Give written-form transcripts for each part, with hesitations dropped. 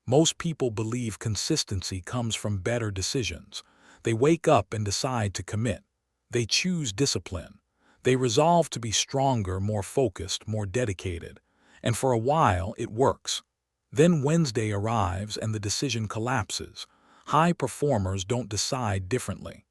Most people believe consistency comes from better decisions. They wake up and decide to commit. They choose discipline. They resolve to be stronger, more focused, more dedicated. And for a while, it works. Then Wednesday arrives and the decision collapses. High performers don't decide differently.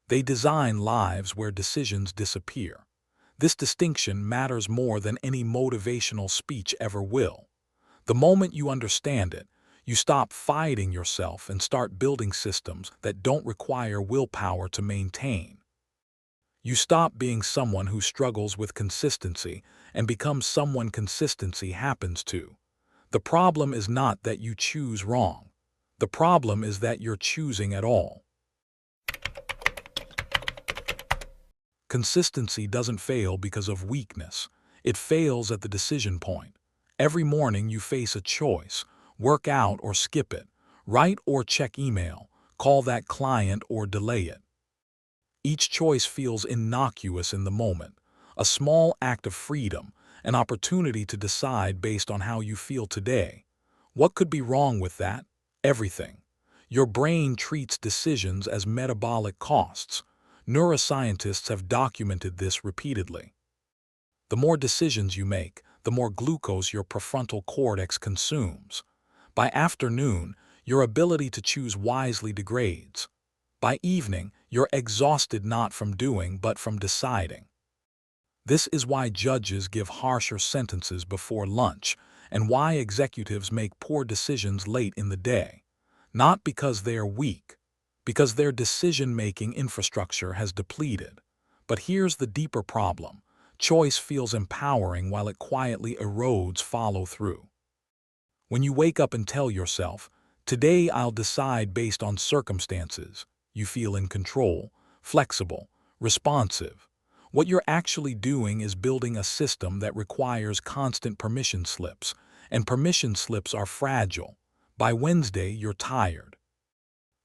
They design lives where decisions disappear. This distinction matters more than any motivational speech ever will. The moment you understand it, you stop fighting yourself and start building systems that don't require willpower to maintain. You stop being someone who struggles with consistency and become someone consistency happens to. The problem is not that you choose wrong. The problem is that you're choosing at all. Consistency doesn't fail because of weakness. It fails at the decision point. Every morning you face a choice: work out or skip it, write or check email, call that client or delay it. Each choice feels innocuous in the moment, a small act of freedom, an opportunity to decide based on how you feel today. What could be wrong with that? Everything. Your brain treats decisions as metabolic costs. Neuroscientists have documented this repeatedly. The more decisions you make, the more glucose your prefrontal cortex consumes. By afternoon, your ability to choose wisely degrades. By evening, you're exhausted not from doing but from deciding. This is why judges give harsher sentences before lunch and why executives make poor decisions late in the day. Not because they are weak, because their decision-making infrastructure has depleted. But here's the deeper problem. Choice feels empowering while it quietly erodes follow-through. When you wake up and tell yourself, "Today I'll decide based on circumstances," you feel in control, flexible, responsive. What you're actually doing is building a system that requires constant permission slips, and permission slips are fragile. By Wednesday, you're tired.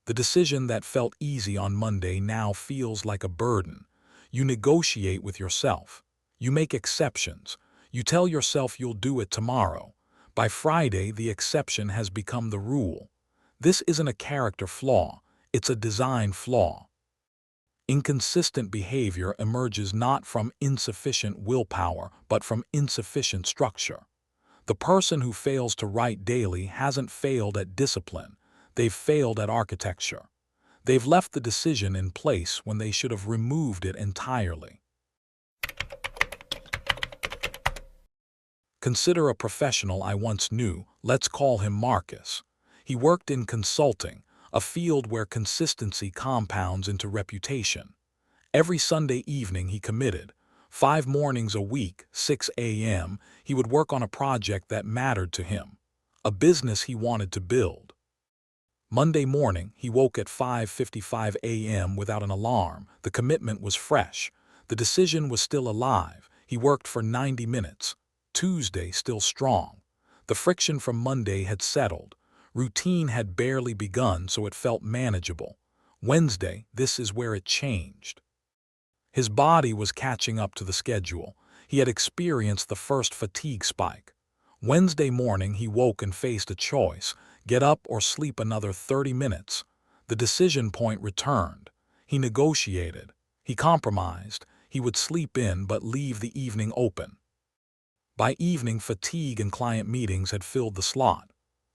The decision that felt easy on Monday now feels like a burden. You negotiate with yourself. You make exceptions. You tell yourself you'll do it tomorrow. By Friday, the exception has become the rule. This isn't a character flaw, it's a design flaw. Inconsistent behavior emerges not from insufficient willpower, but from insufficient structure. The person who fails to write daily hasn't failed at discipline, they've failed at architecture. They've left the decision in place when they should have removed it entirely. Consider a professional I once knew, let's call him Marcus. He worked in consulting, a field where consistency compounds into reputation. Every Sunday evening he committed. 5 mornings a week, 6 a.m., he would work on a project that mattered to him, a business he wanted to build. Monday morning, he woke at 5:55 a.m. without an alarm. The commitment was fresh. The decision was still alive. He worked for 90 minutes. Tuesday, still strong. The friction from Monday had settled. Routine had barely begun, so it felt manageable. Wednesday, this is where it changed. His body was catching up to the schedule. He had experienced the first fatigue spike. Wednesday morning, he woke and faced a choice: get up or sleep another 30 minutes. The decision point returned. He negotiated. He compromised. He would sleep in but leave the evening open. By evening, fatigue and client meetings had filled the slot.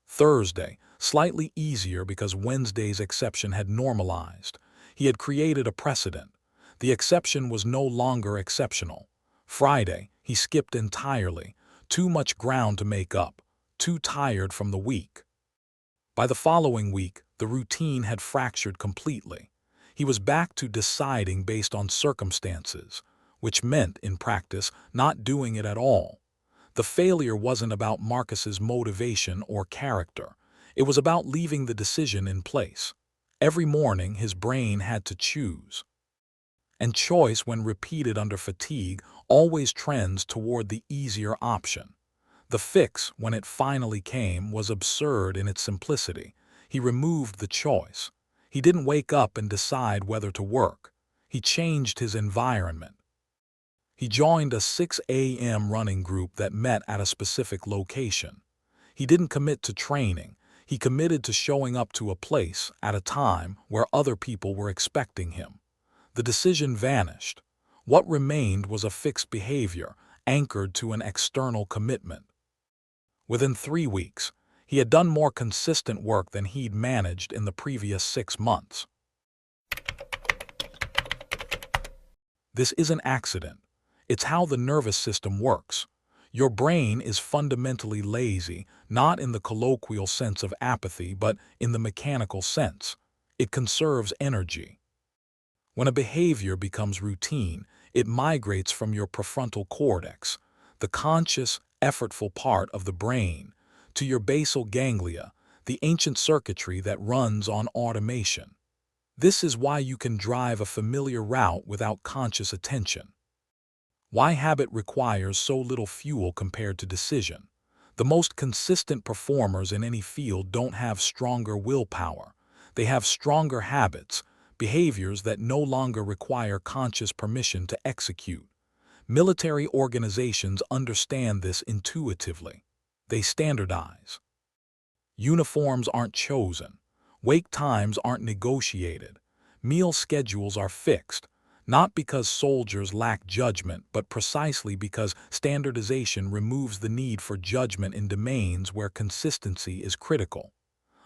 Thursday, slightly easier because Wednesday's exception had normalized. He had created a precedent. The exception was no longer exceptional. Friday, he skipped entirely. Too much ground to make up. Too tired from the week. By the following week, the routine had fractured completely. He was back to deciding based on circumstances, which meant, in practice, not doing it at all. The failure wasn't about Marcus's motivation or character. It was about leaving the decision in place. Every morning, his brain had to choose. And choice, when repeated under fatigue, always trends toward the easier option. The fix, when it finally came, was absurd in its simplicity. He removed the choice. He didn't wake up and decide whether to work. He changed his environment. He joined a 6 a.m. running group that met at a specific location. He didn't commit to training. He committed to showing up to a place at a time where other people were expecting him. The decision vanished. What remained was a fixed behavior anchored to an external commitment. Within 3 weeks, he had done more consistent work than he'd managed in the previous 6 months. This isn't accident. It's how the nervous system works. Your brain is fundamentally lazy, not in the colloquial sense of apathy, but in the mechanical sense. It conserves energy. When a behavior becomes routine, it migrates from your prefrontal cortex, the conscious, effortful part of the brain, to your basal ganglia, the ancient circuitry that runs on automation. This is why you can drive a familiar route without conscious attention. Why habit requires so little fuel compared to decision. The most consistent performers in any field don't have stronger willpower. They have stronger habits, behaviors that no longer require conscious permission to execute. Military organizations understand this intuitively. They standardize. Uniforms aren't chosen. Wake times aren't negotiated. Meal schedules are fixed, not because soldiers lack judgment, but precisely because standardization removes the need for judgment in domains where consistency is critical.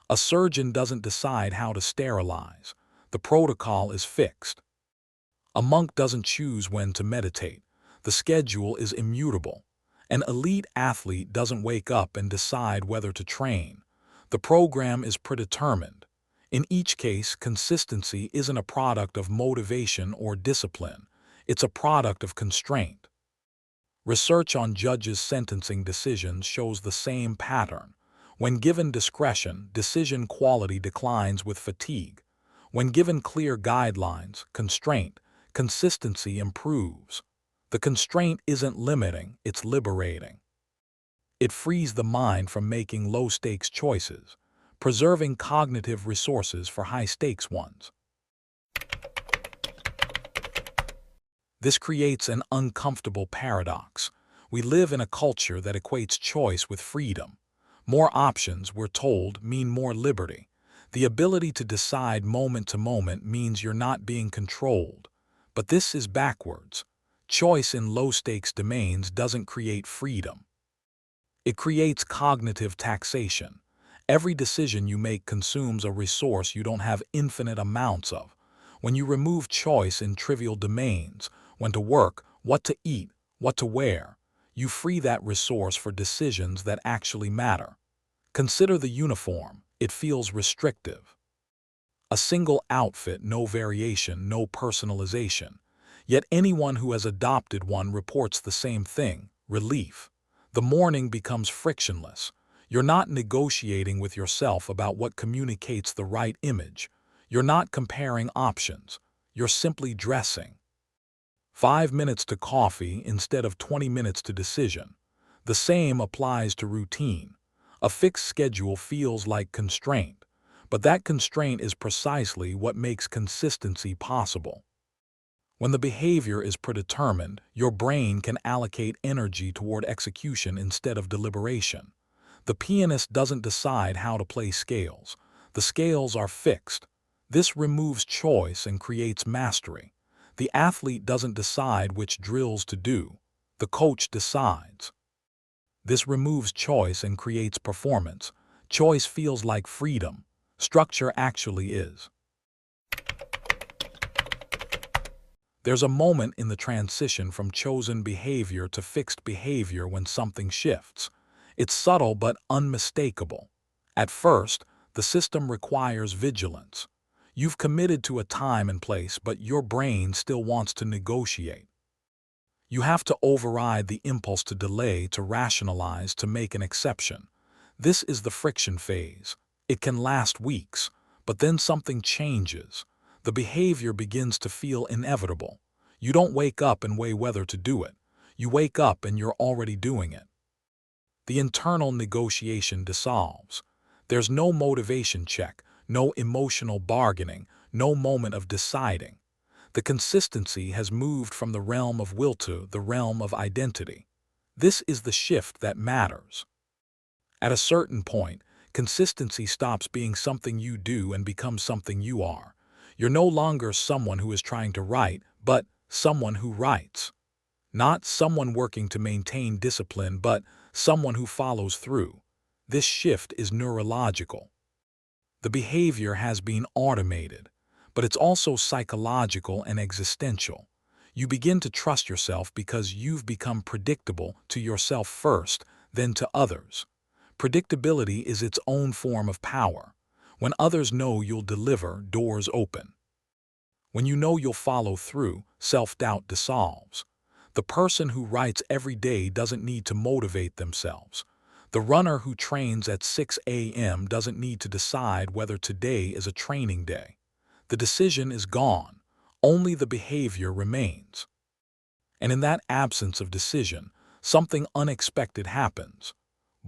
A surgeon doesn't decide how to sterilize. The protocol is fixed. A monk doesn't choose when to meditate. The schedule is immutable. An elite athlete doesn't wake up and decide whether to train. The program is predetermined. In each case, consistency isn't a product of motivation or discipline. It's a product of constraint. Research on judges' sentencing decisions shows the same pattern. When given discretion, decision quality declines with fatigue. When given clear guidelines, constraint, consistency improves. The constraint isn't limiting, it's liberating. It frees the mind from making low-stakes choices, preserving cognitive resources for high-stakes ones. This creates an uncomfortable paradox. We live in a culture that equates choice with freedom. More options, we're told, mean more liberty. The ability to decide moment to moment means you're not being controlled. But this is backwards. Choice in low-stakes domains doesn't create freedom. It creates cognitive taxation. Every decision you make consumes a resource you don't have infinite amounts of. When you remove choice in trivial domains, when to work, what to eat, what to wear, you free that resource for decisions that actually matter. Consider the uniform. It feels restrictive. A single outfit, no variation, no personalization. Yet anyone who has adopted one reports the same thing: relief. The morning becomes frictionless. You're not negotiating with yourself about what communicates the right image. You're not comparing options. You're simply dressing. 5 minutes to coffee instead of 20 minutes to decision. The same applies to routine. A fixed schedule feels like constraint, but that constraint is precisely what makes consistency possible. When the behavior is predetermined, your brain can allocate energy toward execution instead of deliberation. The pianist doesn't decide how to play scales. The scales are fixed. This removes choice and creates mastery. The athlete doesn't decide which drills to do. The coach decides. This removes choice and creates performance. Choice feels like freedom. Structure actually is. There's a moment in the transition from chosen behavior to fixed behavior when something shifts. It's subtle but unmistakable. At first, the system requires vigilance. You've committed to a time and place, but your brain still wants to negotiate. You have to override the impulse to delay, to rationalize, to make an exception. This is the friction phase. It can last weeks, but then something changes. The behavior begins to feel inevitable. You don't wake up and weigh whether to do it. You wake up and you're already doing it. The internal negotiation dissolves. There's no motivation check, no emotional bargaining, no moment of deciding. The consistency has moved from the realm of will to the realm of identity. This is the shift that matters. At a certain point, Consistency stops being something you do and becomes something you are. You're no longer someone who is trying to write, but someone who writes. Not someone working to maintain discipline, but someone who follows through. This shift is neurological. The behavior has been automated, but it's also psychological and existential. You begin to trust yourself because you've become predictable to yourself first, then to others. Predictability is its own form of power. When others know you'll deliver, doors open. When you know you'll follow through, self-doubt dissolves. The person who writes every day doesn't need to motivate themselves. The runner who trains at 6 a.m. doesn't need to decide whether today is a training day. The decision is gone. Only the behavior remains. And in that absence of decision, something unexpected happens.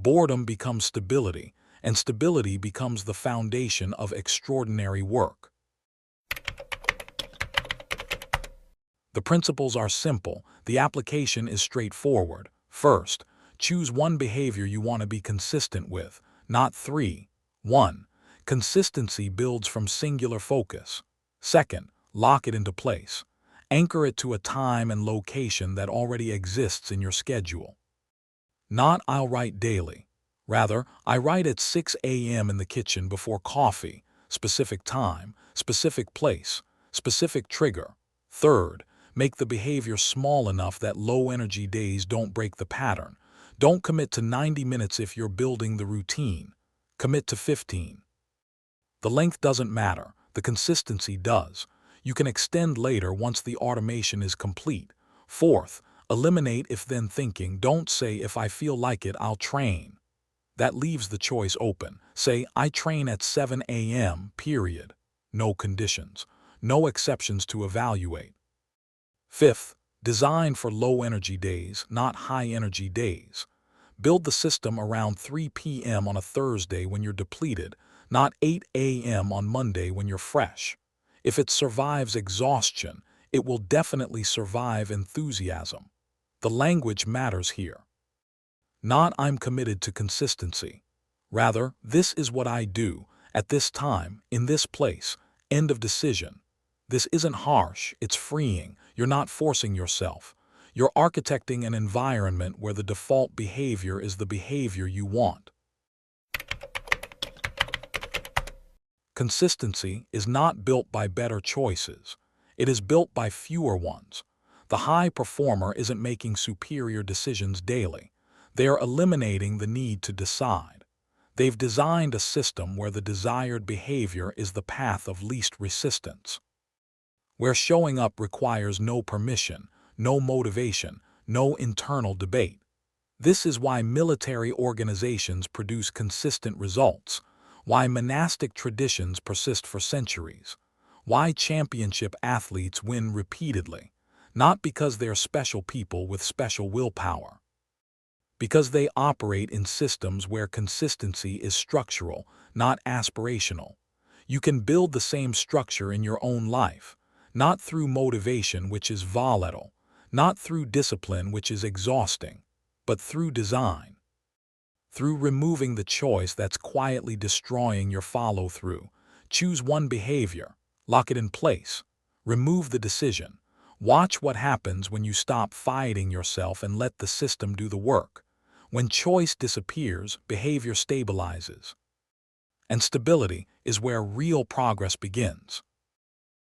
Boredom becomes stability, and stability becomes the foundation of extraordinary work. The principles are simple. The application is straightforward. First, choose one behavior you want to be consistent with, not three. 1. Consistency builds from singular focus. Second, lock it into place. Anchor it to a time and location that already exists in your schedule. Not "I'll write daily." Rather, "I write at 6 a.m. in the kitchen before coffee." Specific time, specific place, specific trigger. Third, make the behavior small enough that low-energy days don't break the pattern. Don't commit to 90 minutes if you're building the routine. Commit to 15. The length doesn't matter. The consistency does. You can extend later once the automation is complete. Fourth, eliminate if-then thinking. Don't say, "If I feel like it, I'll train." That leaves the choice open. Say, "I train at 7 a.m., period." No conditions. No exceptions to evaluate. Fifth, design for low-energy days, not high-energy days. Build the system around 3 p.m. on a Thursday when you're depleted, not 8 a.m. on Monday when you're fresh. If it survives exhaustion, it will definitely survive enthusiasm. The language matters here. Not "I'm committed to consistency." Rather, "This is what I do, at this time, in this place." End of decision. This isn't harsh, it's freeing. You're not forcing yourself. You're architecting an environment where the default behavior is the behavior you want. Consistency is not built by better choices. It is built by fewer ones. The high performer isn't making superior decisions daily. They are eliminating the need to decide. They've designed a system where the desired behavior is the path of least resistance, where showing up requires no permission, no motivation, no internal debate. This is why military organizations produce consistent results, why monastic traditions persist for centuries, why championship athletes win repeatedly, not because they're special people with special willpower, because they operate in systems where consistency is structural, not aspirational. You can build the same structure in your own life, not through motivation, which is volatile, not through discipline, which is exhausting, but through design. Through removing the choice that's quietly destroying your follow-through. Choose one behavior, lock it in place, remove the decision. Watch what happens when you stop fighting yourself and let the system do the work. When choice disappears, behavior stabilizes. And stability is where real progress begins.